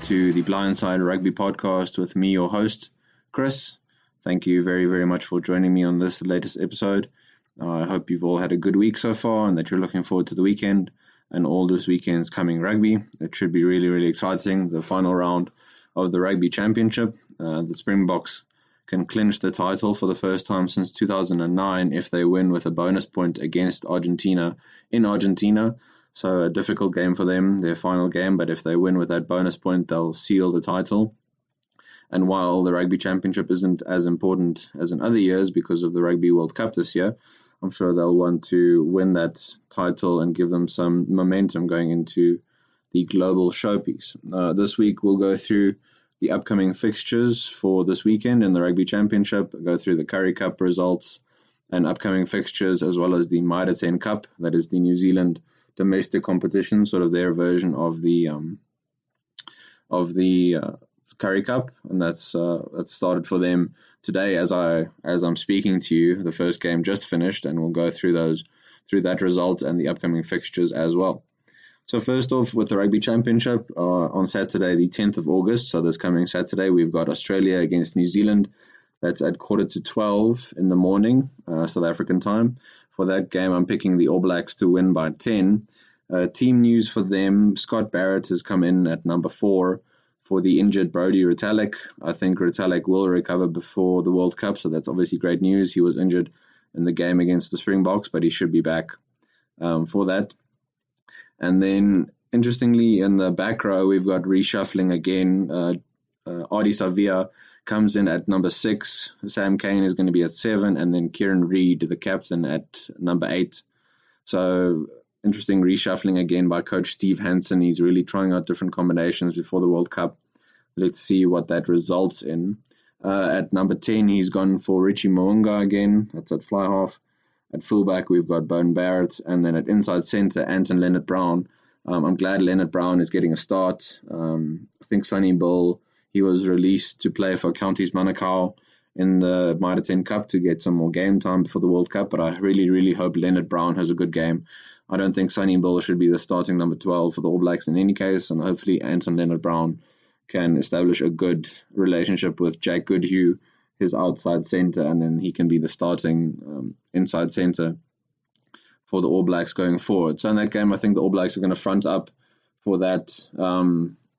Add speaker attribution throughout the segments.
Speaker 1: to the Blindside Rugby Podcast with me, your host, Chris. Thank you very, very much for joining me on this latest episode. I hope you've all had a good week so far and that you're looking forward to the weekend and all this weekend's coming rugby. It should be really, really exciting. The final round of the Rugby Championship. The Springboks can clinch the title for the first time since 2009 if they win with a bonus point against Argentina in Argentina. So a difficult game for them, their final game, but if they win with that bonus point, they'll seal the title. And while the Rugby Championship isn't as important as in other years because of the Rugby World Cup this year, I'm sure they'll want to win that title and give them some momentum going into the global showpiece. This week we'll go through the upcoming fixtures for this weekend in the Rugby Championship, go through the Currie Cup results and upcoming fixtures, as well as the Mitre Cup, that is the New Zealand domestic competition, sort of their version of the Currie Cup, and that's started for them today as I'm speaking to you. The first game just finished, and we'll go through that result and the upcoming fixtures as well. So first off, with the Rugby Championship, on Saturday, the 10th of August, so this coming Saturday, we've got Australia against New Zealand. That's at 11:45 in the morning, South African time. For that game, I'm picking the All Blacks to win by 10. Team news for them, Scott Barrett has come in at number 4 for the injured Brodie Retallick. I think Retallick will recover before the World Cup, so that's obviously great news. He was injured in the game against the Springboks, but he should be back for that. And then, interestingly, in the back row, we've got reshuffling again. Ardie Savea comes in at number 6. Sam Cane is going to be at 7, and then Kieran Reid, the captain, at number 8. So, interesting reshuffling again by Coach Steve Hansen. He's really trying out different combinations before the World Cup. Let's see what that results in. At number 10, he's gone for Richie Mo'unga again. That's at fly half. At fullback, we've got Beauden Barrett, and then at inside centre, Anton Leonard-Brown. I'm glad Leonard-Brown is getting a start. I think Sonny Bill, he was released to play for Counties Manukau in the Mitre Cup to get some more game time before the World Cup, but I really, really hope Leonard-Brown has a good game. I don't think Sonny Bill should be the starting number 12 for the All Blacks in any case, and hopefully Anton Leonard-Brown can establish a good relationship with Jack Goodhue, his outside centre, and then he can be the starting inside centre for the All Blacks going forward. So in that game, I think the All Blacks are going to front up for that.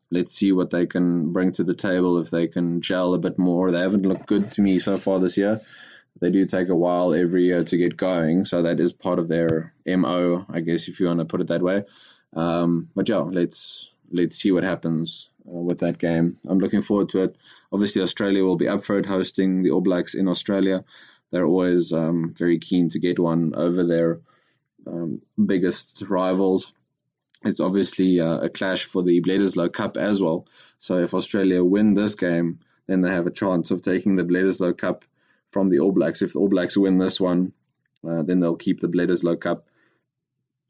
Speaker 1: Let's see what they can bring to the table, if they can gel a bit more. They haven't looked good to me so far this year. They do take a while every year to get going, so that is part of their MO, I guess, if you want to put it that way. But yeah, let's see what happens with that game. I'm looking forward to it. Obviously, Australia will be up for it, hosting the All Blacks in Australia. They're always very keen to get one over their biggest rivals. It's obviously a clash for the Bledisloe Cup as well. So if Australia win this game, then they have a chance of taking the Bledisloe Cup from the All Blacks. If the All Blacks win this one, then they'll keep the Bledisloe Cup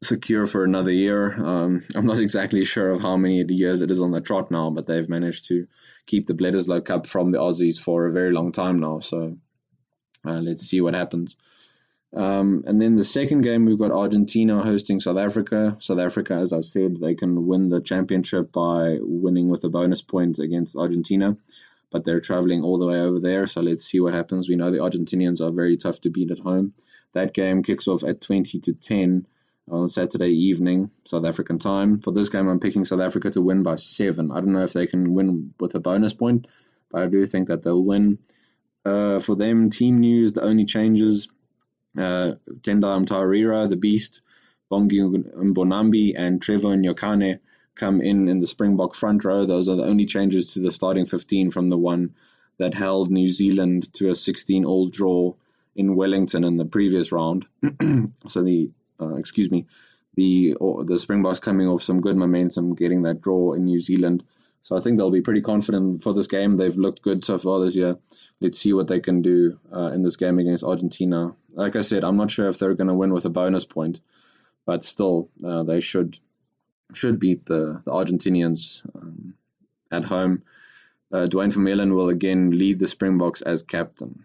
Speaker 1: secure for another year. I'm not exactly sure of how many years it is on the trot now, but they've managed to keep the Bledisloe Cup from the Aussies for a very long time now. So let's see what happens. And then the second game, we've got Argentina hosting South Africa. South Africa, as I said, they can win the championship by winning with a bonus point against Argentina, but they're traveling all the way over there. So let's see what happens. We know the Argentinians are very tough to beat at home. That game kicks off at 20-10 on Saturday evening, South African time. For this game, I'm picking South Africa to win by 7. I don't know if they can win with a bonus point, but I do think that they'll win. For them, team news, the only changes, Tendai Mtawarira, the Beast, Bongi Mbonambi, and Trevor Nyakane come in the Springbok front row. Those are the only changes to the starting 15 from the one that held New Zealand to a 16-all draw in Wellington in the previous round. So the Springboks coming off some good momentum, getting that draw in New Zealand. So I think they'll be pretty confident for this game. They've looked good so far this year. Let's see what they can do in this game against Argentina. Like I said, I'm not sure if they're going to win with a bonus point, but still, they should beat the Argentinians at home. Dwayne Vermeulen will again lead the Springboks as captain.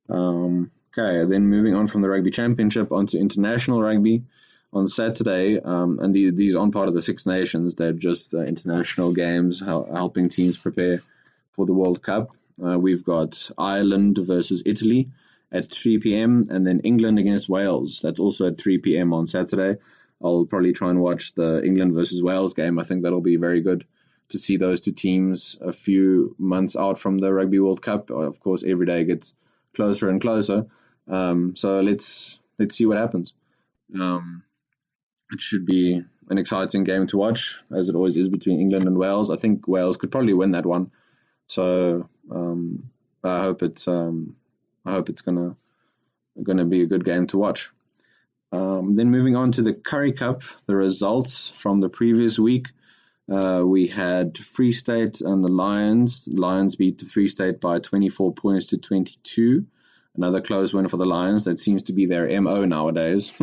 Speaker 1: Okay, then moving on from the Rugby Championship onto international rugby. on Saturday, and these aren't part of the Six Nations. They're just international games helping teams prepare for the World Cup. We've got Ireland versus Italy at 3 p.m. and then England against Wales. That's also at 3 p.m. on Saturday. I'll probably try and watch the England versus Wales game. I think that'll be very good to see those two teams a few months out from the Rugby World Cup. Of course, every day gets closer and closer. So let's see what happens. It should be an exciting game to watch, as it always is between England and Wales. I think Wales could probably win that one. So I hope it's gonna be a good game to watch. Then moving on to the Currie Cup, the results from the previous week. We had Free State and the Lions. Lions beat the Free State by 24 points to 22. Another close win for the Lions. That seems to be their MO nowadays.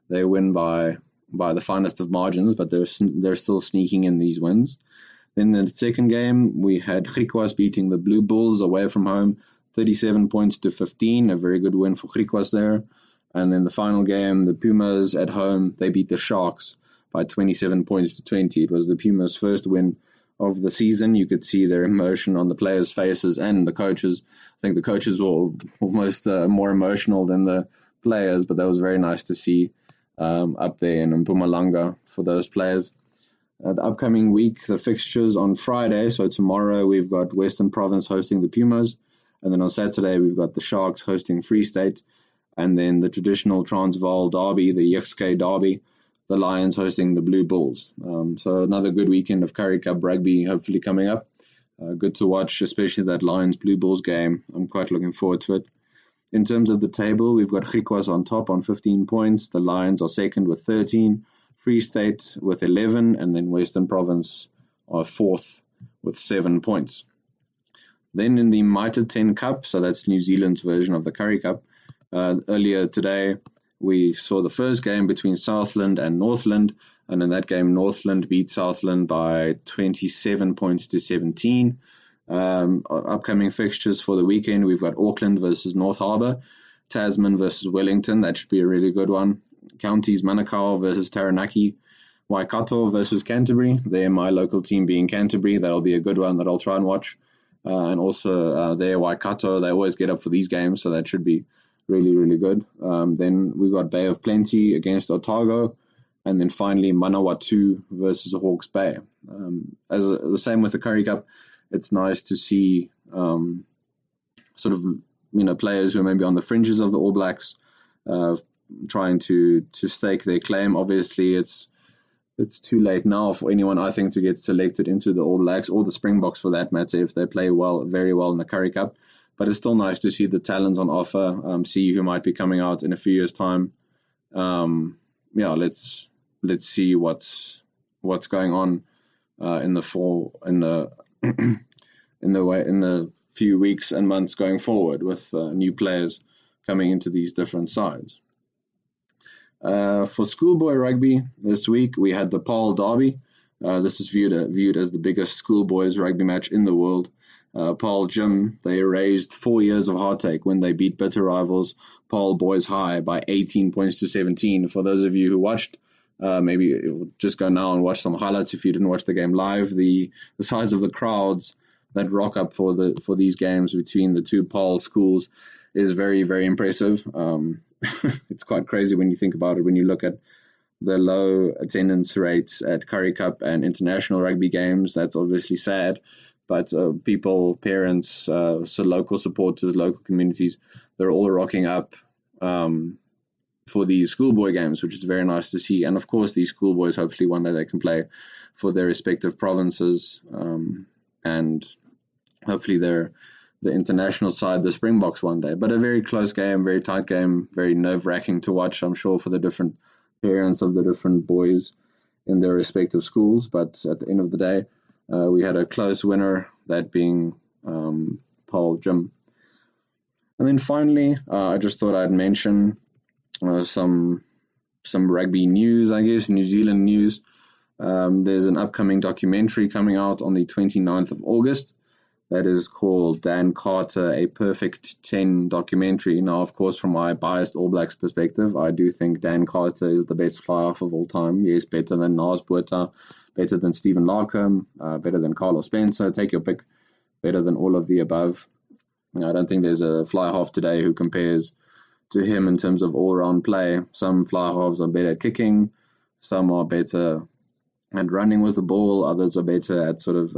Speaker 1: They win by the finest of margins, but they're still sneaking in these wins. Then in the second game, we had Griquas beating the Blue Bulls away from home, 37 points to 15. A very good win for Griquas there. And then the final game, the Pumas at home, they beat the Sharks by 27 points to 20. It was the Pumas' first win of the season. You could see their emotion on the players' faces and the coaches. I think the coaches were almost more emotional than the players, but that was very nice to see up there in Mpumalanga for those players. The upcoming week, the fixtures on Friday. So tomorrow we've got Western Province hosting the Pumas. And then on Saturday we've got the Sharks hosting Free State. And then the traditional Transvaal derby, the Yixke derby, the Lions hosting the Blue Bulls. So another good weekend of Currie Cup rugby hopefully coming up. Good to watch, especially that Lions Blue Bulls game. I'm quite looking forward to it. In terms of the table, we've got Griquas on top on 15 points. The Lions are second with 13. Free State with 11. And then Western Province are fourth with 7 points. Then in the Mitre 10 Cup, so that's New Zealand's version of the Currie Cup, earlier today, we saw the first game between Southland and Northland, and in that game, Northland beat Southland by 27 points to 17. Upcoming fixtures for the weekend, we've got Auckland versus North Harbour, Tasman versus Wellington. That should be a really good one. Counties Manukau versus Taranaki, Waikato versus Canterbury. They're my local team being Canterbury. That'll be a good one that I'll try and watch. And also there, Waikato, they always get up for these games, so that should be really, really good. Then we've got Bay of Plenty against Otago, and then finally Manawatu versus Hawke's Bay. As the same with the Currie Cup, it's nice to see players who are maybe on the fringes of the All Blacks trying to stake their claim. Obviously, it's too late now for anyone, I think, to get selected into the All Blacks or the Springboks for that matter if they play very well in the Currie Cup. But it's still nice to see the talent on offer, see who might be coming out in a few years' time. Let's see what's going on in the few weeks and months going forward with new players coming into these different sides. For schoolboy rugby this week, we had the Paarl Derby. This is viewed as the biggest schoolboys rugby match in the world. Paarl Gym, they erased 4 years of heartache when they beat bitter rivals Paarl Boys High by 18 points to 17. For those of you who watched, maybe just go now and watch some highlights if you didn't watch the game live. The size of the crowds that rock up for these games between the two Paarl schools is very, very impressive. It's quite crazy when you think about it, when you look at the low attendance rates at Currie Cup and international rugby games. That's obviously sad. But people, parents, so local supporters, local communities, they're all rocking up for these schoolboy games, which is very nice to see. And of course, these schoolboys, hopefully one day they can play for their respective provinces. And hopefully they're the international side, the Springboks one day. But a very close game, very tight game, very nerve-wracking to watch, I'm sure, for the different parents of the different boys in their respective schools. But at the end of the day, we had a close winner, that being Paarl Gym. And then finally, I just thought I'd mention some rugby news, I guess, New Zealand news. There's an upcoming documentary coming out on the 29th of August. that is called Dan Carter, A Perfect 10 documentary. Now, of course, from my biased All Blacks perspective, I do think Dan Carter is the best fly-half of all time. Yes, better than Nas Botha, better than Stephen Larkham, better than Carlos Spencer. Take your pick. Better than all of the above. I don't think there's a fly-half today who compares to him in terms of all-round play. Some fly-halves are better at kicking. Some are better at running with the ball, others are better at sort of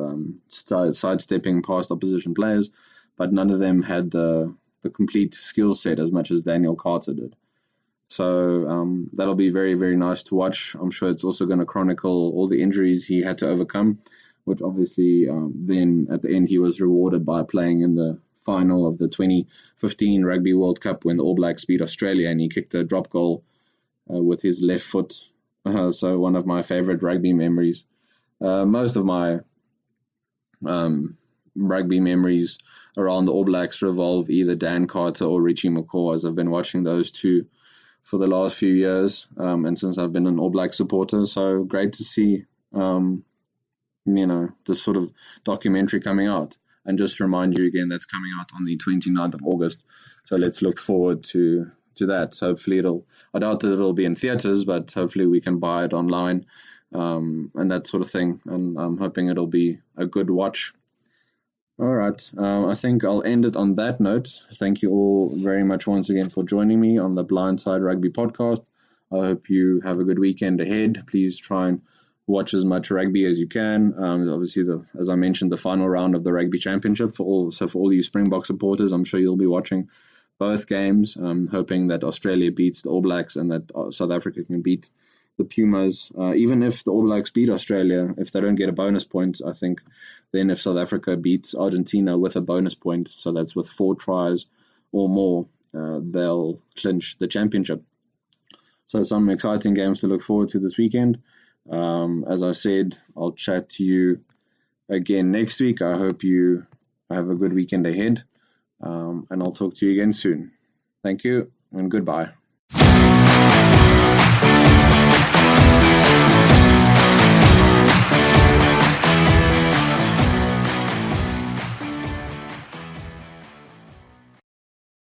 Speaker 1: sidestepping past opposition players, but none of them had the complete skill set as much as Daniel Carter did. So that'll be very, very nice to watch. I'm sure it's also going to chronicle all the injuries he had to overcome, which obviously then at the end he was rewarded by playing in the final of the 2015 Rugby World Cup when the All Blacks beat Australia, and he kicked a drop goal with his left foot. So one of my favorite rugby memories. Most of my rugby memories around the All Blacks revolve either Dan Carter or Richie McCaw, as I've been watching those two for the last few years, and since I've been an All Black supporter. So great to see, this sort of documentary coming out. And just to remind you again, that's coming out on the 29th of August. So let's look forward to that. Hopefully I doubt that it'll be in theaters, but hopefully we can buy it online and that sort of thing. And I'm hoping it'll be a good watch. All right. I think I'll end it on that note. Thank you all very much once again for joining me on the Blindside Rugby Podcast. I hope you have a good weekend ahead. Please try and watch as much rugby as you can. Obviously, as I mentioned, the final round of the Rugby Championship for all you Springbok supporters, I'm sure you'll be watching both games, hoping that Australia beats the All Blacks and that South Africa can beat the Pumas. Even if the All Blacks beat Australia, if they don't get a bonus point, I think then if South Africa beats Argentina with a bonus point, so that's with 4 tries or more, they'll clinch the championship. So some exciting games to look forward to this weekend. As I said, I'll chat to you again next week. I hope you have a good weekend ahead. And I'll talk to you again soon. Thank you and goodbye.